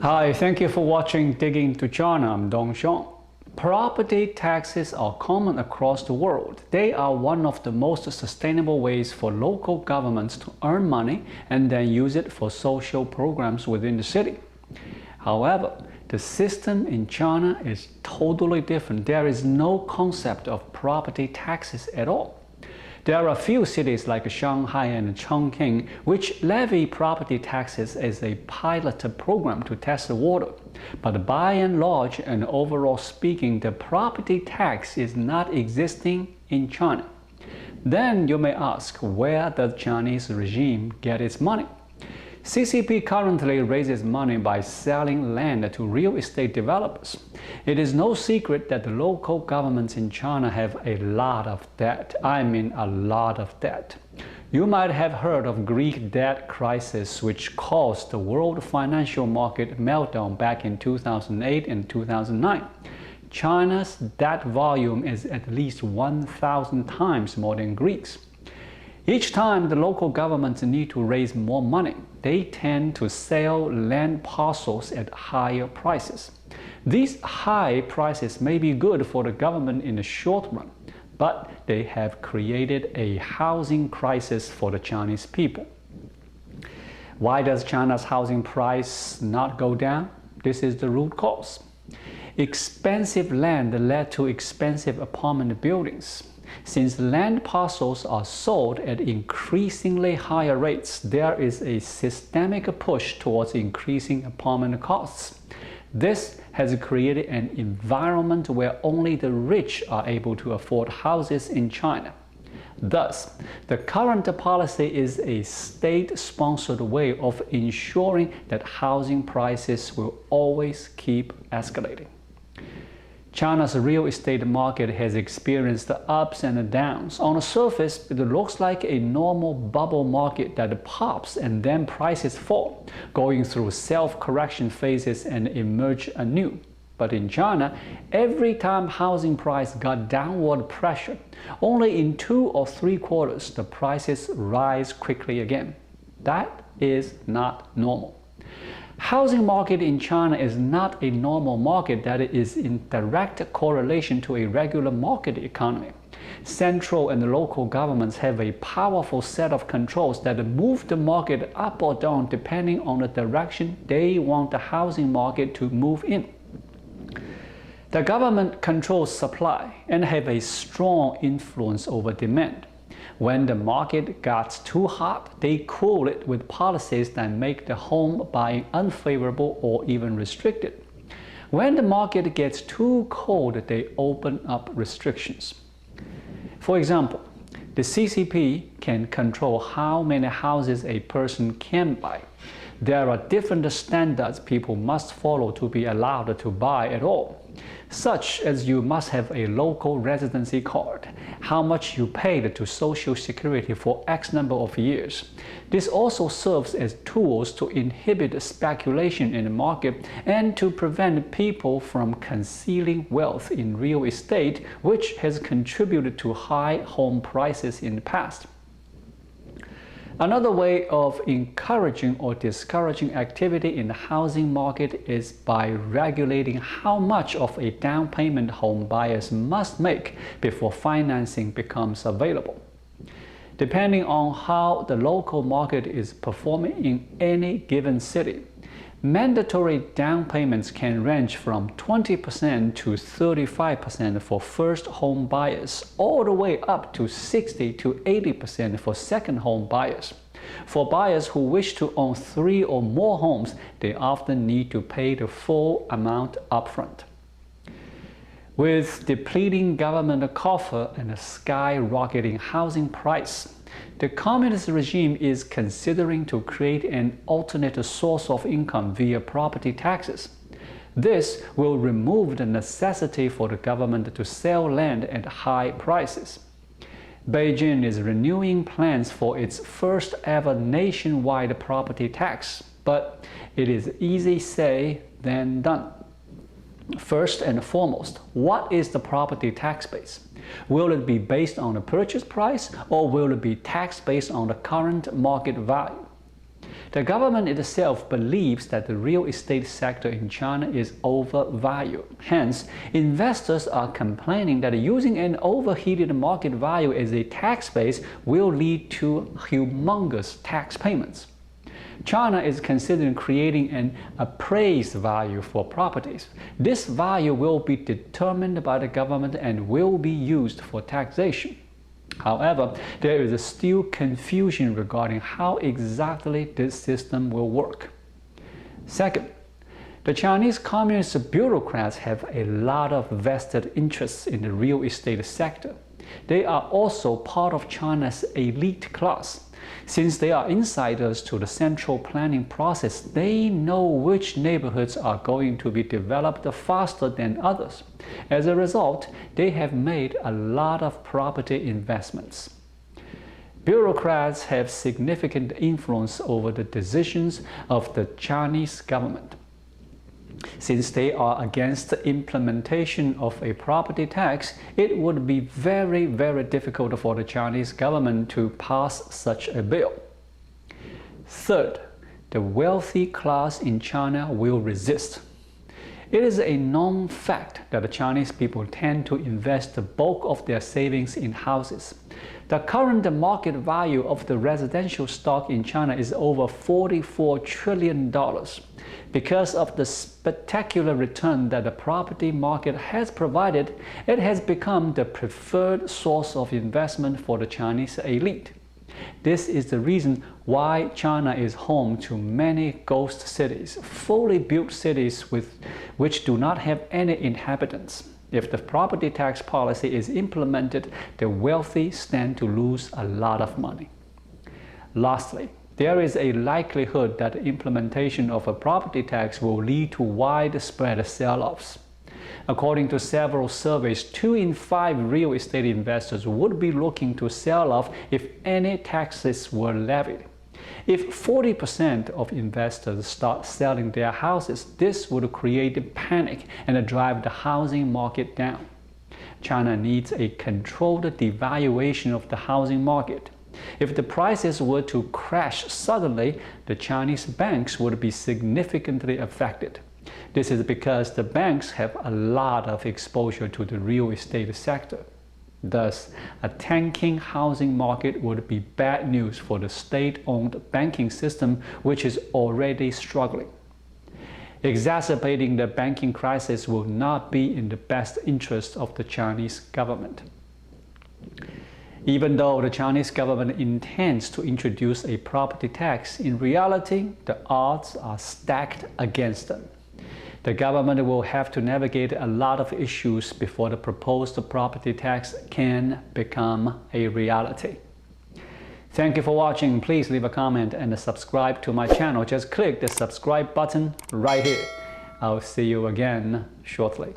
Hi, thank you for watching Digging into China. I'm Dongxiang. Property taxes are common across the world. They are one of the most sustainable ways for local governments to earn money and then use it for social programs within the city. However, the system in China is totally different. There is no concept of property taxes at all. There are a few cities like Shanghai and Chongqing which levy property taxes as a pilot program to test the water. But by and large and overall speaking, the property tax is not existing in China. Then you may ask, where does the Chinese regime get its money? CCP currently raises money by selling land to real estate developers. It is no secret that the local governments in China have a lot of debt. I mean a lot of debt. You might have heard of Greek debt crisis, which caused the world financial market meltdown back in 2008 and 2009. China's debt volume is at least 1,000 times more than Greece's. Each time the local governments need to raise more money, they tend to sell land parcels at higher prices. These high prices may be good for the government in the short run, but they have created a housing crisis for the Chinese people. Why does China's housing price not go down? This is the root cause. Expensive land led to expensive apartment buildings. Since land parcels are sold at increasingly higher rates, there is a systemic push towards increasing apartment costs. This has created an environment where only the rich are able to afford houses in China. Thus, the current policy is a state-sponsored way of ensuring that housing prices will always keep escalating. China's real estate market has experienced the ups and downs. On the surface, it looks like a normal bubble market that pops and then prices fall, going through self-correction phases and emerge anew. But in China, every time housing price got downward pressure, only in 2 or 3 quarters the prices rise quickly again. That is not normal. Housing market in China is not a normal market that is in direct correlation to a regular market economy. Central and local governments have a powerful set of controls that move the market up or down depending on the direction they want the housing market to move in. The government controls supply and have a strong influence over demand. When the market gets too hot, they cool it with policies that make the home buying unfavorable or even restricted. When the market gets too cold, they open up restrictions. For example, the CCP can control how many houses a person can buy. There are different standards people must follow to be allowed to buy at all, such as you must have a local residency card, how much you paid to Social Security for X number of years. This also serves as tools to inhibit speculation in the market and to prevent people from concealing wealth in real estate, which has contributed to high home prices in the past. Another way of encouraging or discouraging activity in the housing market is by regulating how much of a down payment home buyers must make before financing becomes available. Depending on how the local market is performing in any given city, mandatory down payments can range from 20% to 35% for first home buyers, all the way up to 60 to 80% for second home buyers. For buyers who wish to own 3 or more homes, they often need to pay the full amount upfront. With depleting government coffer and a skyrocketing housing price, the communist regime is considering to create an alternate source of income via property taxes. This will remove the necessity for the government to sell land at high prices. Beijing is renewing plans for its first ever nationwide property tax, but it is easier said than done. First and foremost, what is the property tax base? Will it be based on the purchase price or will it be taxed based on the current market value? The government itself believes that the real estate sector in China is overvalued. Hence, investors are complaining that using an overheated market value as a tax base will lead to humongous tax payments. China is considering creating an appraised value for properties. This value will be determined by the government and will be used for taxation. However, there is still confusion regarding how exactly this system will work. Second, the Chinese Communist bureaucrats have a lot of vested interests in the real estate sector. They are also part of China's elite class. Since they are insiders to the central planning process, they know which neighborhoods are going to be developed faster than others. As a result, they have made a lot of property investments. Bureaucrats have significant influence over the decisions of the Chinese government. Since they are against the implementation of a property tax, it would be very, very difficult for the Chinese government to pass such a bill. Third, the wealthy class in China will resist. It is a known fact that the Chinese people tend to invest the bulk of their savings in houses. The current market value of the residential stock in China is over $44 trillion. Because of the spectacular return that the property market has provided, it has become the preferred source of investment for the Chinese elite. This is the reason why China is home to many ghost cities, fully built cities which do not have any inhabitants. If the property tax policy is implemented, the wealthy stand to lose a lot of money. Lastly, there is a likelihood that the implementation of a property tax will lead to widespread sell-offs. According to several surveys, 2 in 5 real estate investors would be looking to sell off if any taxes were levied. If 40% of investors start selling their houses, this would create panic and drive the housing market down. China needs a controlled devaluation of the housing market. If the prices were to crash suddenly, the Chinese banks would be significantly affected. This is because the banks have a lot of exposure to the real estate sector. Thus, a tanking housing market would be bad news for the state-owned banking system, which is already struggling. Exacerbating the banking crisis will not be in the best interest of the Chinese government. Even though the Chinese government intends to introduce a property tax, in reality, the odds are stacked against them. The government will have to navigate a lot of issues before the proposed property tax can become a reality. Thank you for watching. Please leave a comment and subscribe to my channel. Just click the subscribe button right here. I'll see you again shortly.